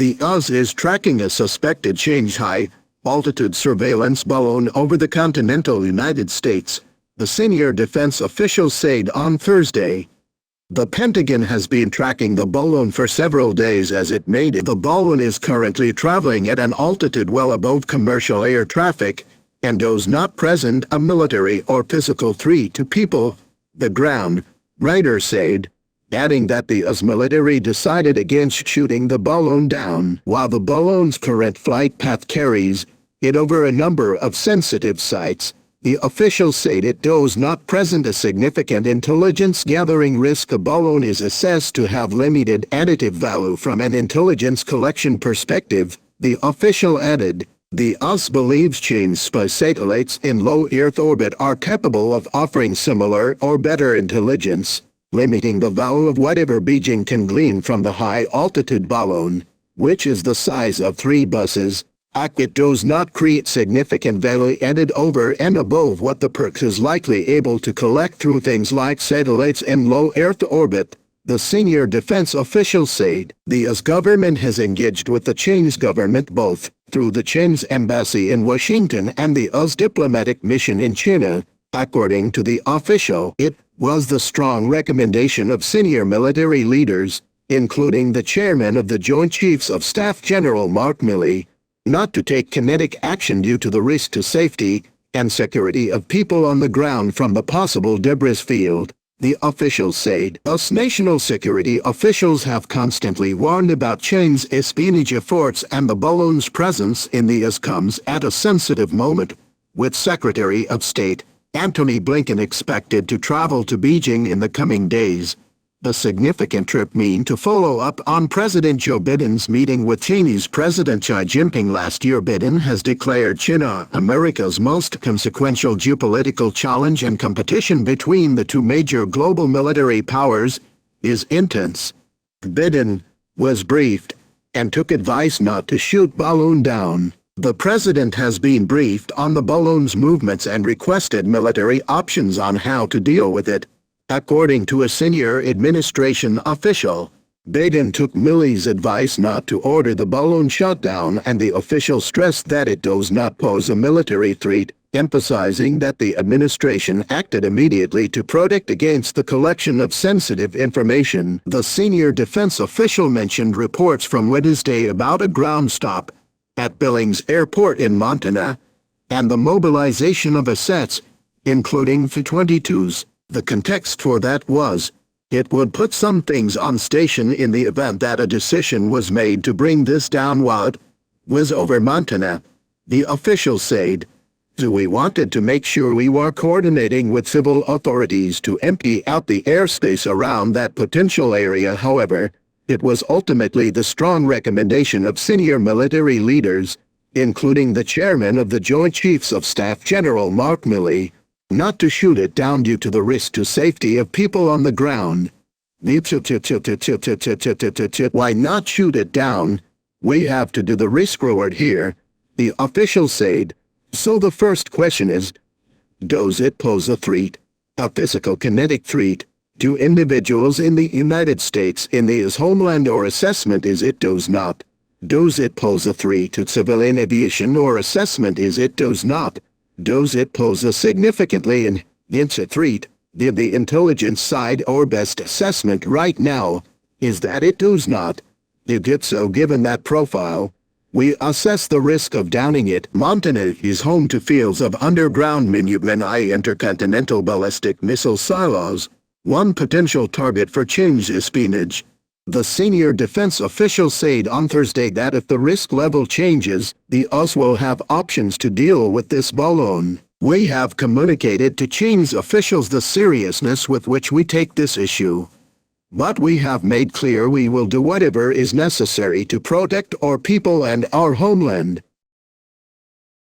The US is tracking a suspected Shanghai altitude surveillance balloon over the continental United States, the senior defense official said on Thursday. The Pentagon has been tracking the balloon for several days as it made it. The balloon is currently traveling at an altitude well above commercial air traffic and does not present a military or physical threat to people, the ground, Ryder said, adding that the US military decided against shooting the balloon down while the balloon's current flight path carries it over a number of sensitive sites. The official said it does not present a significant intelligence-gathering risk. The balloon is assessed to have limited additive value from an intelligence collection perspective, the official added. The US believes Chinese spy satellites in low Earth orbit are capable of offering similar or better intelligence, limiting the value of whatever Beijing can glean from the high-altitude balloon, which is the size of 3 buses. It does not create significant value added over and above what the PRC is likely able to collect through things like satellites in low Earth orbit, the senior defense official said. The US government has engaged with the Chinese government both through the Chinese embassy in Washington and the US diplomatic mission in China. According to the official, it was the strong recommendation of senior military leaders, including the chairman of the Joint Chiefs of Staff General Mark Milley, not to take kinetic action due to the risk to safety and security of people on the ground from the possible debris field, the official said. US national security officials have constantly warned about China's espionage efforts, and the balloon's presence in the US comes at a sensitive moment, with Secretary of State Antony Blinken expected to travel to Beijing in the coming days. The significant trip means to follow up on President Joe Biden's meeting with Chinese President Xi Jinping last year. Biden has declared China America's most consequential geopolitical challenge, and competition between the two major global military powers is intense. Biden was briefed and took advice not to shoot balloon down. The president has been briefed on the balloon's movements and requested military options on how to deal with it. According to a senior administration official, Biden took Milley's advice not to order the balloon shot down, and the official stressed that it does not pose a military threat, emphasizing that the administration acted immediately to protect against the collection of sensitive information. The senior defense official mentioned reports from Wednesday about a ground stop at Billings Airport in Montana and the mobilization of assets, including F-22s. The context for that was, it would put some things on station in the event that a decision was made to bring this down while it was over Montana, the official said. So we wanted to make sure we were coordinating with civil authorities to empty out the airspace around that potential area. However, it was ultimately the strong recommendation of senior military leaders, including the chairman of the Joint Chiefs of Staff General Mark Milley, not to shoot it down due to the risk to safety of people on the ground. Why not shoot it down? We have to do the risk-reward here, the official said. So the first question is, does it pose a threat? A physical kinetic threat to individuals in the United States in his homeland, or assessment is it does not? Does it pose a threat to civilian aviation, or assessment is it does not? Does it pose a significantly intense threat? The intelligence side, or best assessment right now, is that it does not. It did so. Given that profile, we assess the risk of downing it. Montana is home to fields of underground Minuteman-I intercontinental ballistic missile silos, one potential target for Chinese espionage. The senior defense official said on Thursday that if the risk level changes, the US will have options to deal with this balloon. We have communicated to Chinese officials the seriousness with which we take this issue. But we have made clear we will do whatever is necessary to protect our people and our homeland.